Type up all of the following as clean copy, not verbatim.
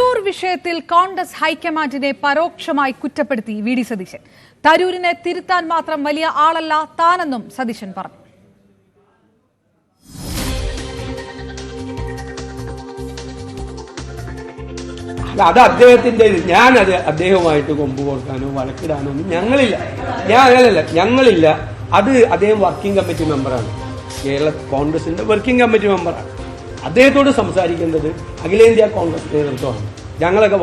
തരൂർ വിഷയത്തിൽ കോൺഗ്രസ് ഹൈക്കമാൻഡിനെ പരോക്ഷമായി കുറ്റപ്പെടുത്തി വി.ഡി. സതീശൻ. തരൂരിനെ തിരുത്താൻ മാത്രം വലിയ ആളല്ല താനെന്നും സതീശൻ പറഞ്ഞു. അത് അദ്ദേഹത്തിന്റെ, ഞാനത് അദ്ദേഹവുമായിട്ട് കൊമ്പ് കൊടുക്കാനോ വഴക്കിടാനോ ഒന്നും ഞങ്ങളില്ല. അത് അദ്ദേഹം വർക്കിംഗ് കമ്മിറ്റി മെമ്പറാണ്, കേരള കോൺഗ്രസിന്റെ വർക്കിംഗ് കമ്മിറ്റി മെമ്പറാണ്. അദ്ദേഹത്തോട് സംസാരിക്കേണ്ടത് അഖിലേന്ത്യാ കോൺഗ്രസ് നേതൃത്വമാണ്. ഞങ്ങളൊക്കെ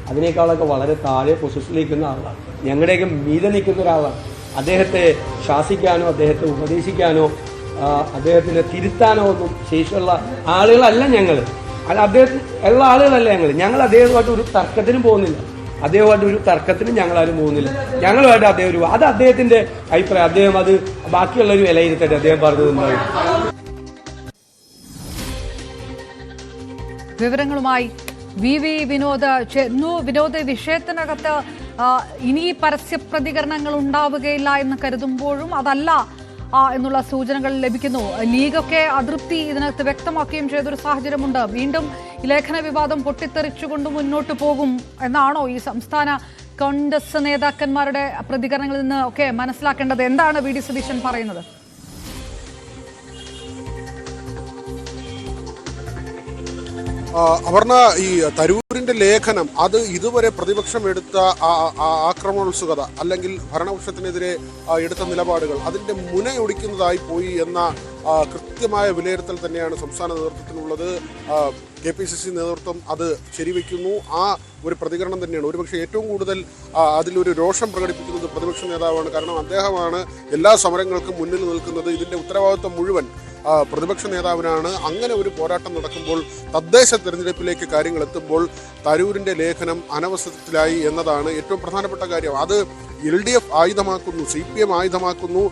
അതിനേക്കാളൊക്കെ വളരെ താഴെ പൊസിഷനിലിരിക്കുന്ന ആളാണ്, ഞങ്ങളുടെയൊക്കെ മീതെ നിൽക്കുന്ന ഒരാളാണ്. അദ്ദേഹത്തെ ശാസിക്കാനോ അദ്ദേഹത്തെ ഉപദേശിക്കാനോ അദ്ദേഹത്തിനെ തിരുത്താനോ ഒന്നും ശേഷിയുള്ള ആളുകളല്ല ഞങ്ങൾ. അല്ല, അദ്ദേഹത്തിന് ഉള്ള ആളുകളല്ല ഞങ്ങൾ അദ്ദേഹവുമായിട്ട് ഒരു തർക്കത്തിനും പോകുന്നില്ല. ഞങ്ങളാരും പോകുന്നില്ല. ഞങ്ങളുമായിട്ട് അദ്ദേഹം അത് അദ്ദേഹത്തിന്റെ അഭിപ്രായം. അദ്ദേഹം അത് ബാക്കിയുള്ളൊരു വിലയിരുത്തട്ടെ. അദ്ദേഹം പറഞ്ഞത് വിവരങ്ങളുമായി വി വിനോദ് വിഷയത്തിനകത്ത് ഇനി പരസ്യ പ്രതികരണങ്ങൾ ഉണ്ടാവുകയില്ല എന്ന് കരുതുമ്പോഴും അതല്ല എന്നുള്ള സൂചനകൾ ലഭിക്കുന്നു. ലീഗൊക്കെ അതൃപ്തി ഇതിനകത്ത് വ്യക്തമാക്കുകയും ചെയ്തൊരു സാഹചര്യമുണ്ട്. വീണ്ടും ലേഖന വിവാദം പൊട്ടിത്തെറിച്ചുകൊണ്ട് മുന്നോട്ട് പോകും എന്നാണോ ഈ സംസ്ഥാന കോൺഗ്രസ് നേതാക്കന്മാരുടെ പ്രതികരണങ്ങളിൽ നിന്ന് ഒക്കെ മനസ്സിലാക്കേണ്ടത്? എന്താണ് വി.ഡി. സതീശൻ പറയുന്നത്? അപർണ, ഈ തരൂരിന്റെ ലേഖനം അത് ഇതുവരെ പ്രതിപക്ഷം എടുത്ത ആക്രമണോത്സുകത അല്ലെങ്കിൽ ഭരണപക്ഷത്തിനെതിരെ എടുത്ത നിലപാടുകൾ അതിന്റെ മുനയൊടിക്കുന്നതായി പോയി എന്ന കൃത്യമായ വിലയിരുത്തൽ തന്നെയാണ് സംസ്ഥാന നേതൃത്വത്തിനുള്ളത്. KPCC നേതൃത്വം അത് ശരിവെക്കുന്നു. ആ ഒരു പ്രതികരണം തന്നെയാണ്. ഒരുപക്ഷെ ഏറ്റവും കൂടുതൽ അതിലൊരു രോഷം പ്രകടിപ്പിക്കുന്നത് പ്രതിപക്ഷ നേതാവാണ്. കാരണം അദ്ദേഹമാണ് എല്ലാ സമരങ്ങൾക്കും മുന്നിൽ നിൽക്കുന്നത്. ഇതിന്റെ ഉത്തരവാദിത്വം മുഴുവൻ പ്രതിപക്ഷ നേതാവിനാണ്. അങ്ങനെ ഒരു പോരാട്ടം നടക്കുമ്പോൾ, തദ്ദേശ തെരഞ്ഞെടുപ്പിലേക്ക് കാര്യങ്ങൾ എത്തുമ്പോൾ തരൂരിന്റെ ലേഖനം അനവസരത്തിലായി എന്നതാണ് ഏറ്റവും പ്രധാനപ്പെട്ട കാര്യം. അത് LDF ആയുധമാക്കുന്നു, CPM ആയുധമാക്കുന്നു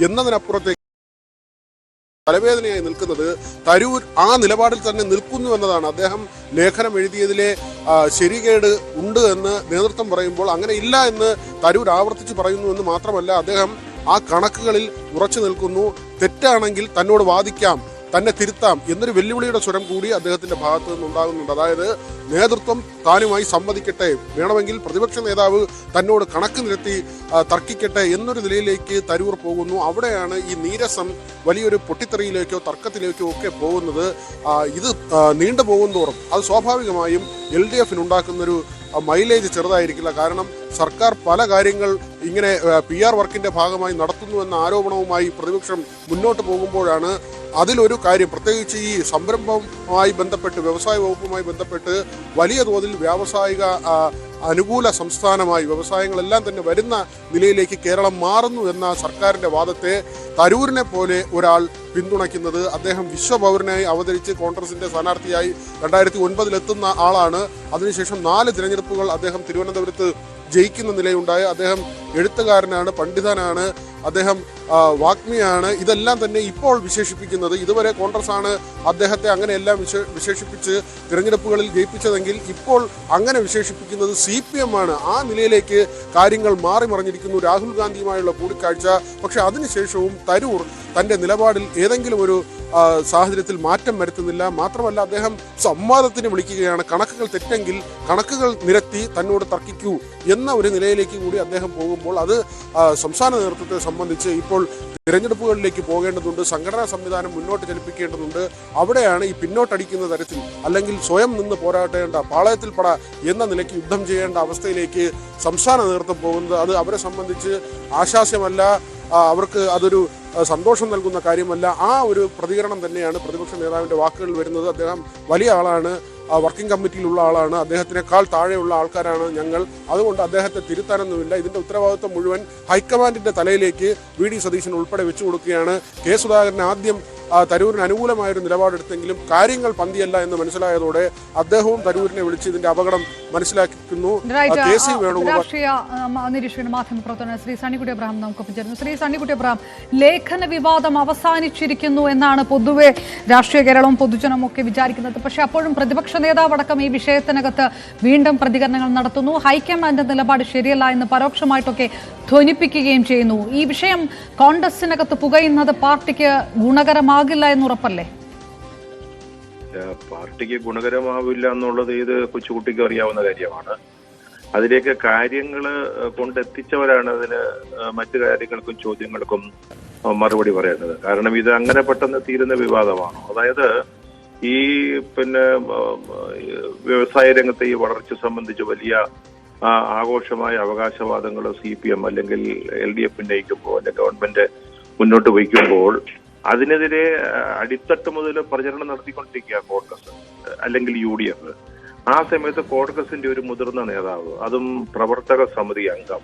എന്നതിനപ്പുറത്തേക്ക് തലവേദനയായി നിൽക്കുന്നത് തരൂർ ആ നിലപാടിൽ തന്നെ നിൽക്കുന്നു എന്നതാണ്. അദ്ദേഹം ലേഖനം എഴുതിയതിലെ ശരികേട് ഉണ്ട് എന്ന് നേതൃത്വം പറയുമ്പോൾ അങ്ങനെ ഇല്ല എന്ന് തരൂർ ആവർത്തിച്ച് പറയുന്നു എന്ന് മാത്രമല്ല, അദ്ദേഹം ആ കണക്കുകളിൽ ഉറച്ചു നിൽക്കുന്നു. തെറ്റാണെങ്കിൽ തന്നോട് വാദിക്കാം, തന്നെ തിരുത്താം എന്നൊരു വെല്ലുവിളിയുടെ സ്വരം കൂടി അദ്ദേഹത്തിന്റെ ഭാഗത്തു നിന്നുണ്ടാകുന്നുണ്ട്. അതായത് നേതൃത്വം താനുമായി സംവദിക്കട്ടെ, വേണമെങ്കിൽ പ്രതിപക്ഷ നേതാവ് തന്നോട് കണക്ക് നിരത്തി തർക്കിക്കട്ടെ എന്നൊരു നിലയിലേക്ക് തരൂർ പോകുന്നു. അവിടെയാണ് ഈ നീരസം വലിയൊരു പൊട്ടിത്തെറിയിലേക്കോ തർക്കത്തിലേക്കോ ഒക്കെ പോകുന്നത്. ഇത് നീണ്ടുപോകും തോറും അത് സ്വാഭാവികമായും LDF-നുണ്ടാക്കുന്നൊരു മൈലേജ് ചെറുതായിരിക്കില്ല. കാരണം സർക്കാർ പല കാര്യങ്ങൾ ഇങ്ങനെ PR വർക്കിന്റെ ഭാഗമായി നടത്തുന്നുവെന്ന ആരോപണവുമായി പ്രതിപക്ഷം മുന്നോട്ട് പോകുമ്പോഴാണ് അതിലൊരു കാര്യം, പ്രത്യേകിച്ച് ഈ സംരംഭവുമായി ബന്ധപ്പെട്ട്, വ്യവസായ വകുപ്പുമായി ബന്ധപ്പെട്ട് വലിയ തോതിൽ വ്യാവസായിക അനുകൂല സംസ്ഥാനമായി വ്യവസായങ്ങളെല്ലാം തന്നെ വരുന്ന നിലയിലേക്ക് കേരളം മാറുന്നു എന്ന സർക്കാരിന്റെ വാദത്തെ തരൂരിനെ പോലെ ഒരാൾ പിന്തുണയ്ക്കുന്നത്. അദ്ദേഹം വിശ്വപൗരനായി അവതരിച്ച് കോൺഗ്രസിന്റെ സ്ഥാനാർത്ഥിയായി 2009 എത്തുന്ന ആളാണ്. അതിനുശേഷം 4 തിരഞ്ഞെടുപ്പുകൾ അദ്ദേഹം തിരുവനന്തപുരത്ത് ജയിക്കുന്ന നിലയുണ്ടായി. അദ്ദേഹം എഴുത്തുകാരനാണ്, പണ്ഡിതനാണ്, അദ്ദേഹം വാഗ്മിയാണ്. ഇതെല്ലാം തന്നെ ഇപ്പോൾ വിശേഷിപ്പിക്കുന്നത്, ഇതുവരെ കോൺഗ്രസ് ആണ് അദ്ദേഹത്തെ അങ്ങനെയെല്ലാം വിശേഷിപ്പിച്ച് തിരഞ്ഞെടുപ്പുകളിൽ ജയിപ്പിച്ചതെങ്കിൽ ഇപ്പോൾ അങ്ങനെ വിശേഷിപ്പിക്കുന്നത് CPM ആണ്. ആ നിലയിലേക്ക് കാര്യങ്ങൾ മാറി മറിഞ്ഞിരിക്കുന്നു. രാഹുൽ ഗാന്ധിയുമായുള്ള കൂടിക്കാഴ്ച, പക്ഷെ അതിനുശേഷവും തരൂർ തന്റെ നിലപാടിൽ ഏതെങ്കിലും ഒരു സാഹചര്യത്തിൽ മാറ്റം വരുത്തുന്നില്ല. മാത്രമല്ല, അദ്ദേഹം സംവാദത്തിന് വിളിക്കുകയാണ്. കണക്കുകൾ തെറ്റെങ്കിൽ കണക്കുകൾ നിരത്തി തന്നോട് തർക്കിക്കൂ എന്ന ഒരു നിലയിലേക്ക് കൂടി അദ്ദേഹം പോകുമ്പോൾ അത് സംസ്ഥാന നേതൃത്വത്തെ സംബന്ധിച്ച് ഇപ്പോൾ തിരഞ്ഞെടുപ്പുകളിലേക്ക് പോകേണ്ടതുണ്ട്. സംഘടനാ സംവിധാനം മുന്നോട്ട് ചലിപ്പിക്കേണ്ടതുണ്ട്. അവിടെയാണ് ഈ പിന്നോട്ടടിക്കുന്ന തരത്തിൽ അല്ലെങ്കിൽ സ്വയം നിന്ന് പോരാടേണ്ട, പാളയത്തിൽ പട എന്ന നിലയ്ക്ക് യുദ്ധം ചെയ്യേണ്ട അവസ്ഥയിലേക്ക് സംസ്ഥാന നേതൃത്വം പോകുന്നത്. അത് അവരെ സംബന്ധിച്ച് ആശാസ്യമല്ല, അവർക്ക് അതൊരു സന്തോഷം നൽകുന്ന കാര്യമല്ല. ആ ഒരു പ്രതികരണം തന്നെയാണ് പ്രതിപക്ഷ നേതാവിന്റെ വാക്കുകളിൽ വരുന്നത്. അദ്ദേഹം വലിയ ആളാണ്, വർക്കിംഗ് കമ്മിറ്റിയിലുള്ള ആളാണ്, അദ്ദേഹത്തിനേക്കാൾ താഴെയുള്ള ആൾക്കാരാണ് ഞങ്ങൾ, അതുകൊണ്ട് അദ്ദേഹത്തെ തിരുത്താനൊന്നുമില്ല. ഇതിന്റെ ഉത്തരവാദിത്വം മുഴുവൻ ഹൈക്കമാൻഡിന്റെ തലയിലേക്ക് വി.ഡി. സതീശൻ ഉൾപ്പെടെ വെച്ചു കൊടുക്കുകയാണ്. K. സുധാകരൻ ആദ്യം തരൂരിന് അനുകൂലമായൊരു നിലപാടെടുത്തെങ്കിലും കാര്യങ്ങൾ പന്തിയല്ല എന്ന് മനസ്സിലായതോടെ അദ്ദേഹവും തരൂരിനെ വിളിച്ച് ഇതിന്റെ അപകടം മനസ്സിലാക്കുന്നു. രാഷ്ട്രീയ നിരീക്ഷകൻ മാധ്യമപ്രവർത്തകൻ ശ്രീ സണ്ണിക്കുട്ടി അബ്രഹാം നമുക്കൊപ്പം ചേരുന്നു. ശ്രീ സണ്ണിക്കുട്ടി അബ്രഹാം, ലേഖന വിവാദം അവസാനിച്ചിരിക്കുന്നു എന്നാണ് പൊതുവെ രാഷ്ട്രീയ കേരളവും പൊതുജനവും ഒക്കെ വിചാരിക്കുന്നത്. പക്ഷെ അപ്പോഴും പ്രതിപക്ഷ നേതാവടക്കം ഈ വിഷയത്തിനകത്ത് വീണ്ടും പ്രതികരണങ്ങൾ നടത്തുന്നു. ഹൈക്കമാൻഡ് നിലപാട് ശരിയല്ല എന്ന് പരോക്ഷമായിട്ടൊക്കെ ധ്വനിപ്പിക്കുകയും ചെയ്യുന്നു. ഈ വിഷയം കോൺഗ്രസിനകത്ത് പുകയുന്നത് പാർട്ടിക്ക് ഗുണകരമാകില്ല എന്നുറപ്പല്ലേ? പാർട്ടിക്ക് ഗുണകരമാവില്ല എന്നുള്ളത് ഏത് കൊച്ചുകുട്ടിക്ക് അറിയാവുന്ന കാര്യമാണ്. അതിലേക്ക് കാര്യങ്ങൾ കൊണ്ടെത്തിച്ചവരാണ് അതിന് മറ്റു കാര്യങ്ങൾക്കും ചോദ്യങ്ങൾക്കും മറുപടി പറയേണ്ടത്. കാരണം ഇത് അങ്ങനെ പെട്ടെന്ന് തീരുന്ന വിവാദമാണ്. അതായത് ഈ വ്യവസായ രംഗത്തെ ഈ വളർച്ച സംബന്ധിച്ച് വലിയ ആഘോഷമായ അവകാശവാദങ്ങൾ CPM അല്ലെങ്കിൽ LDF ഉന്നയിക്കുമ്പോൾ അല്ലെങ്കിൽ ഗവൺമെന്റ് മുന്നോട്ട് വയ്ക്കുമ്പോൾ അതിനെതിരെ അടിത്തട്ട് മുതൽ പ്രചരണം നടത്തിക്കൊണ്ടിരിക്കുക കോൺഗ്രസ് അല്ലെങ്കിൽ UDF. ആ സമയത്ത് കോൺഗ്രസിന്റെ ഒരു മുതിർന്ന നേതാവ്, അതും പ്രവർത്തക സമിതി അംഗം,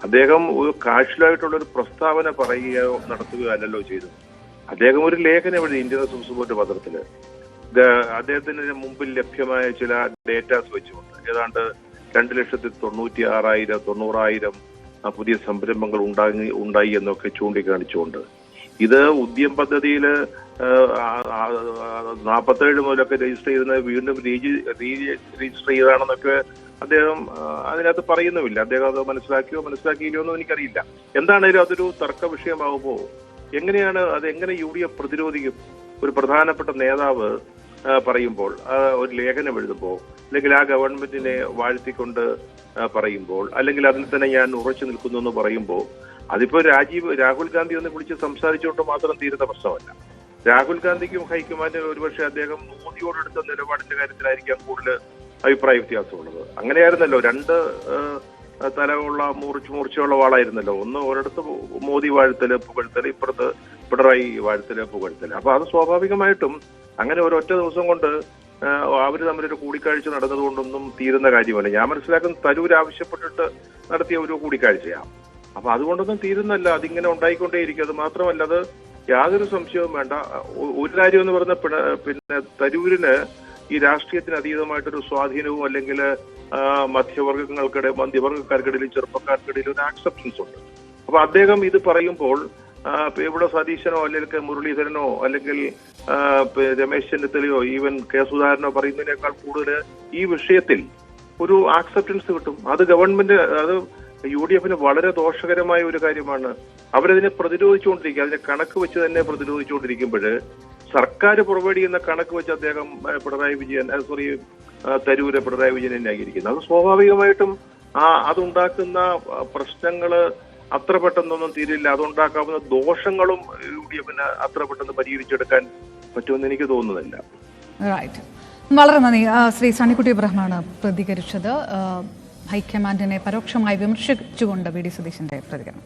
അദ്ദേഹം ഒരു കാഷ്വലായിട്ടുള്ള ഒരു പ്രസ്താവന പറയുകയോ നടത്തുകയോ അല്ലല്ലോ ചെയ്തു. അദ്ദേഹം ഒരു ലേഖനം എഴുതി ഇന്ത്യൻ റിപ്പോർട്ട് പത്രത്തില്. അദ്ദേഹത്തിന് മുമ്പിൽ ലഭ്യമായ ചില ഡേറ്റാസ് വെച്ചുകൊണ്ട് ഏതാണ്ട് 2,96,000 പുതിയ സംരംഭങ്ങൾ ഉണ്ടായി എന്നൊക്കെ ചൂണ്ടിക്കാണിച്ചുകൊണ്ട് ഇത് ഉദ്യം പദ്ധതിയിൽ 47 മുതലൊക്കെ രജിസ്റ്റർ ചെയ്യുന്നത് വീണ്ടും രജിസ്റ്റർ ചെയ്താണെന്നൊക്കെ അദ്ദേഹം അതിനകത്ത് പറയുന്നുമില്ല. അദ്ദേഹം അത് മനസ്സിലാക്കിയില്ലോ എന്നും എനിക്കറിയില്ല. എന്താണേലും അതൊരു തർക്ക വിഷയമാകുമ്പോൾ എങ്ങനെ UDF പ്രതിരോധിക്കും? ഒരു പ്രധാനപ്പെട്ട നേതാവ് പറയുമ്പോൾ, ഒരു ലേഖനം എഴുതുമ്പോൾ, അല്ലെങ്കിൽ ആ ഗവൺമെന്റിനെ വാഴ്ത്തിക്കൊണ്ട് പറയുമ്പോൾ, അല്ലെങ്കിൽ അതിൽ തന്നെ ഞാൻ ഉറച്ചു നിൽക്കുന്നു എന്ന് പറയുമ്പോൾ, അതിപ്പോ രാഹുൽ ഗാന്ധി ഒന്ന് വിളിച്ച് സംസാരിച്ചുകൊണ്ട് മാത്രം തീരുന്ന പ്രശ്നമല്ല. രാഹുൽ ഗാന്ധിക്കും ഹൈക്കമാൻഡിനും ഒരുപക്ഷെ അദ്ദേഹം മോദിയോടെടുത്ത നിലപാടിന്റെ കാര്യത്തിലായിരിക്കാം കൂടുതൽ അഭിപ്രായ വ്യത്യാസമുള്ളത്. അങ്ങനെയായിരുന്നല്ലോ, രണ്ട് തലമുള്ള മൂർച്ചയുള്ള വാളായിരുന്നല്ലോ. ഒന്ന് ഒരിടത്ത് മോദി വാഴ്ത്തല് പുകഴ്ത്തല്, ഇപ്പുറത്ത് പിണറായി വാഴ്ത്തല് പുകഴ്ത്തല്. അപ്പൊ അത് സ്വാഭാവികമായിട്ടും അങ്ങനെ ഒരൊറ്റ ദിവസം കൊണ്ട് അവർ തമ്മിലൊരു കൂടിക്കാഴ്ച നടന്നതുകൊണ്ടൊന്നും തീരുന്ന കാര്യമല്ല. ഞാൻ മനസ്സിലാക്കുന്ന തരൂർ ആവശ്യപ്പെട്ടിട്ട് നടത്തിയ ഒരു കൂടിക്കാഴ്ചയാണ്. അപ്പൊ അതുകൊണ്ടൊന്നും തീരുന്നല്ല, അതിങ്ങനെ ഉണ്ടായിക്കൊണ്ടേയിരിക്കും. അത് മാത്രമല്ല, അത് യാതൊരു സംശയവും വേണ്ട. ഒരു കാര്യം എന്ന് പറഞ്ഞ തരൂരിന് ഈ രാഷ്ട്രീയത്തിന് അതീതമായിട്ടൊരു സ്വാധീനവും അല്ലെങ്കിൽ മധ്യവർഗക്കാർക്കിടയിൽ ചെറുപ്പക്കാർക്കിടയിൽ ഒരു ആക്സെപ്റ്റൻസ് ഉണ്ട്. അപ്പൊ അദ്ദേഹം ഇത് പറയുമ്പോൾ ഇവിടെ സതീശനോ അല്ലെങ്കിൽ മുരളീധരനോ അല്ലെങ്കിൽ രമേശ് ചെന്നിത്തലയോ ഈവൻ കെ സുധാകരനോ പറയുന്നതിനേക്കാൾ കൂടുതൽ ഈ വിഷയത്തിൽ ഒരു ആക്സെപ്റ്റൻസ് കിട്ടും. അത് UDFന് വളരെ ദോഷകരമായ ഒരു കാര്യമാണ്. അവരതിനെ പ്രതിരോധിച്ചുകൊണ്ടിരിക്കുക, അതിനെ കണക്ക് വെച്ച് തന്നെ പ്രതിരോധിച്ചുകൊണ്ടിരിക്കുമ്പോൾ സർക്കാർ പ്രൊവൈഡ് ചെയ്യുന്ന കണക്ക് വെച്ച് അദ്ദേഹം തരൂര് പിണറായി വിജയനെ ന്യായീകരിക്കുന്നത്. അത് സ്വാഭാവികമായിട്ടും അതുണ്ടാക്കുന്ന പ്രശ്നങ്ങള് അത്ര പെട്ടെന്നൊന്നും തീരില്ല. അതുണ്ടാക്കാവുന്ന ദോഷങ്ങളും UDFന് അത്ര പെട്ടെന്ന് പരിഹരിച്ചെടുക്കാൻ പറ്റുമെന്ന് എനിക്ക് തോന്നുന്നില്ല. വളരെ നന്ദി. ശ്രീ സണ്ണിക്കുട്ടി ഇബ്രാഹിമാണ് പ്രതികരിച്ചത്. ഹൈക്കമാൻഡിനെ പരോക്ഷമായി വിമർശിച്ചുകൊണ്ട് VD സതീശന്റെ പ്രതികരണം.